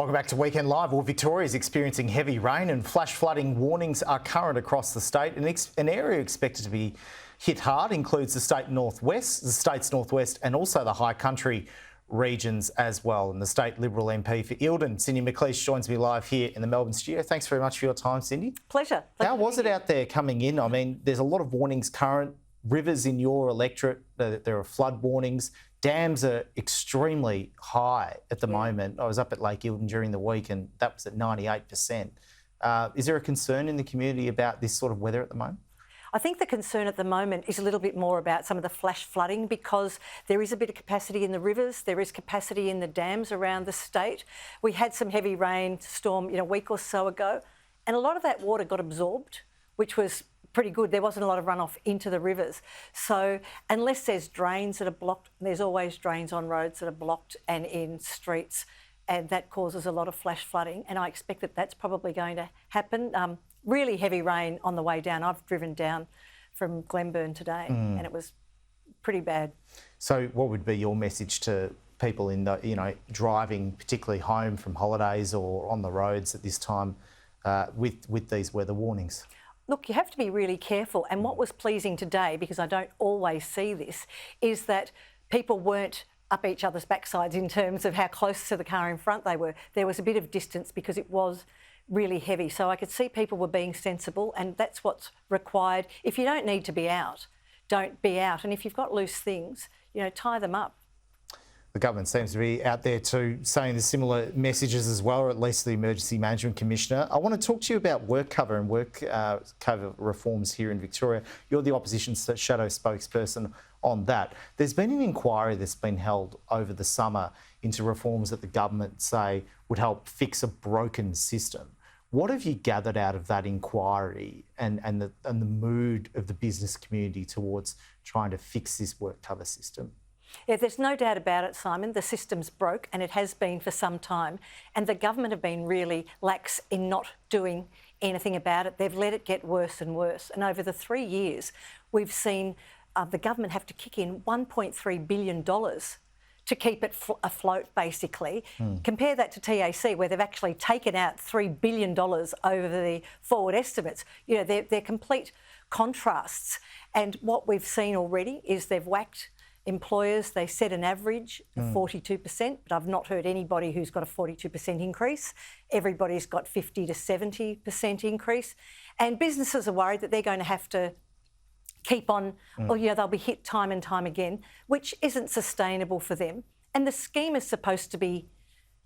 Welcome back to Weekend Live. Well, Victoria is experiencing heavy rain and flash flooding warnings are current across the state. An area expected to be hit hard includes the state's northwest and also the high country regions as well. And the state Liberal MP for Eildon, Cindy McLeish, joins me live here in the Melbourne studio. Thanks very much for your time, Cindy. Pleasure. How was it out there coming in? I mean, there's a lot of warnings current. Rivers in your electorate, there are flood warnings. Dams are extremely high at the moment. I was up at Lake Eildon during the week and that was at 98%. Is there a concern in the community about this sort of weather at the moment? I think the concern at the moment is a little bit more about some of the flash flooding because there is a bit of capacity in the rivers, there is capacity in the dams around the state. We had some heavy rainstorm a week or so ago and a lot of that water got absorbed, which was pretty good. There wasn't a lot of runoff into the rivers. So unless there's drains that are blocked, there's always drains on roads that are blocked and in streets, and that causes a lot of flash flooding. And I expect that that's probably going to happen. Really heavy rain on the way down. I've driven down from Glenburn today and it was pretty bad. So what would be your message to people in the, driving particularly home from holidays or on the roads at this time with these weather warnings? Look, you have to be really careful. And what was pleasing today, because I don't always see this, is that people weren't up each other's backsides in terms of how close to the car in front they were. There was a bit of distance because it was really heavy. So I could see people were being sensible, and that's what's required. If you don't need to be out, don't be out. And if you've got loose things, tie them up. The government seems to be out there too, saying the similar messages as well, or at least the Emergency Management Commissioner. I want to talk to you about work cover and work cover reforms here in Victoria. You're the opposition's shadow spokesperson on that. There's been an inquiry that's been held over the summer into reforms that the government say would help fix a broken system. What have you gathered out of that inquiry and the mood of the business community towards trying to fix this work cover system? Yeah, there's no doubt about it, Simon. The system's broke and it has been for some time. And the government have been really lax in not doing anything about it. They've let it get worse and worse. And over the 3 years, we've seen the government have to kick in $1.3 billion to keep it afloat, basically. Compare that to TAC, where they've actually taken out $3 billion over the forward estimates. They're complete contrasts. And what we've seen already is they've whacked employers. They set an average of 42%, but I've not heard anybody who's got a 42% increase. Everybody's got 50 to 70% increase. And businesses are worried that they're going to have to keep on, they'll be hit time and time again, which isn't sustainable for them. And the scheme is supposed to be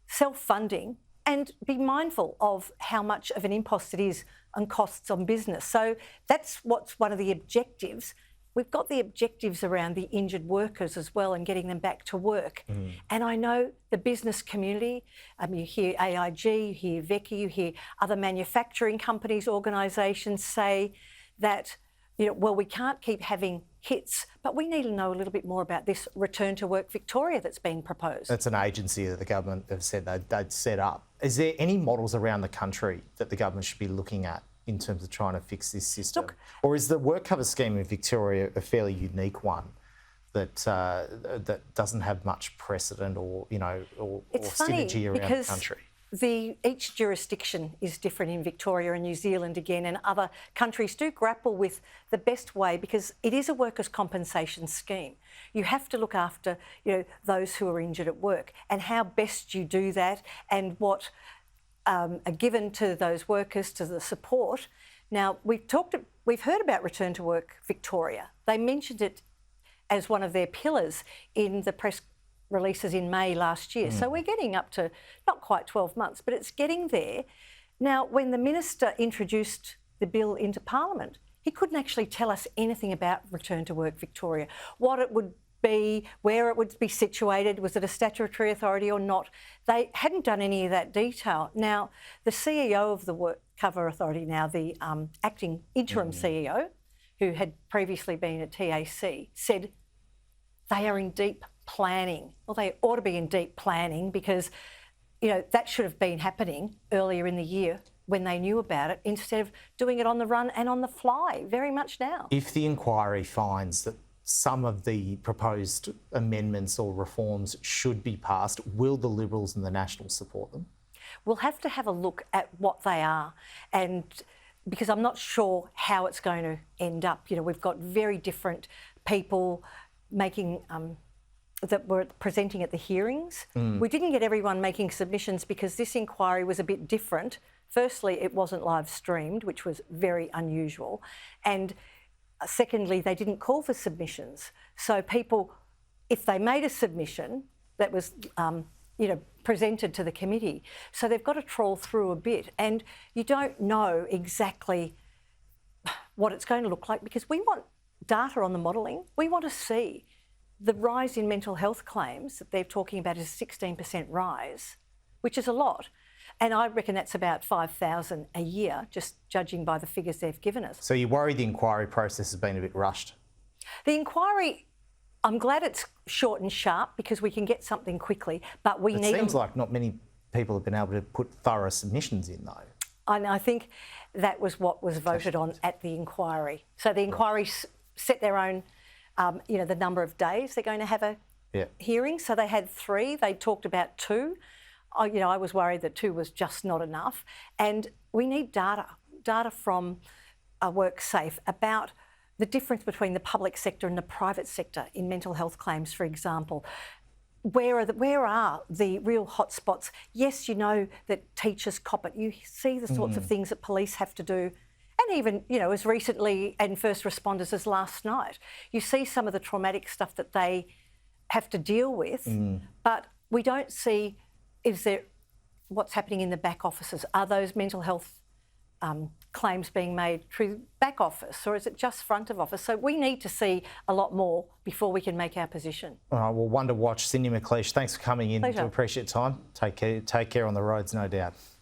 self-funding and be mindful of how much of an impost it is on costs on business. So that's what's one of the objectives. We've got the objectives around the injured workers as well and getting them back to work. And I know the business community, you hear AIG, you hear VECA, you hear other manufacturing companies, organisations say that, we can't keep having hits, but we need to know a little bit more about this Return to Work Victoria that's being proposed. That's an agency that the government have said they'd set up. Is there any models around the country that the government should be looking at in terms of trying to fix this system? Look, or is the work cover scheme in Victoria a fairly unique one that that doesn't have much precedent or synergy around the country? Each jurisdiction is different in Victoria and New Zealand again, and other countries do grapple with the best way because it is a workers' compensation scheme. You have to look after those who are injured at work, and how best you do that and what are given to those workers, to the support. Now, we've heard about Return to Work Victoria. They mentioned it as one of their pillars in the press releases in May last year. So we're getting up to not quite 12 months, but it's getting there. Now, when the minister introduced the bill into Parliament, he couldn't actually tell us anything about Return to Work Victoria, what it would be, where it would be situated, was it a statutory authority or not. They hadn't done any of that detail. Now, the CEO of the Work Cover Authority now, the acting interim CEO, who had previously been at TAC, said they are in deep planning. Well, they ought to be in deep planning because, that should have been happening earlier in the year when they knew about it, instead of doing it on the run and on the fly very much now. If the inquiry finds that some of the proposed amendments or reforms should be passed, will the Liberals and the Nationals support them? we'll have to have a look at what they are, and because I'm not sure how it's going to end up. You know, we've got very different people making that were presenting at the hearings. We didn't get everyone making submissions because this inquiry was a bit different. Firstly, it wasn't live streamed, which was very unusual, and secondly, they didn't call for submissions. So people, if they made a submission, that was presented to the committee. So they've got to trawl through a bit, and you don't know exactly what it's going to look like because we want data on the modelling. We want to see the rise in mental health claims that they're talking about is a 16% rise, which is a lot. And I reckon that's about 5,000 a year, just judging by the figures they've given us. So you worry the inquiry process has been a bit rushed? The inquiry, I'm glad it's short and sharp because we can get something quickly, but we need... It seems like not many people have been able to put thorough submissions in, though. And I think that was what was voted on at the inquiry. So the inquiry set their own, the number of days they're going to have a hearing. So they had 3. They talked about 2. I was worried that 2 was just not enough. And we need data from WorkSafe about the difference between the public sector and the private sector in mental health claims, for example. Where are the real hotspots? Yes, you know that teachers cop it. You see the sorts of things that police have to do. And even, as recently and first responders as last night, you see some of the traumatic stuff that they have to deal with, but we don't see what's happening in the back offices. Are those mental health claims being made through back office, or is it just front of office? So we need to see a lot more before we can make our position. All right, well, one to watch. Cindy McLeish, thanks for coming in. Pleasure. Do appreciate your time. Take care on the roads, no doubt.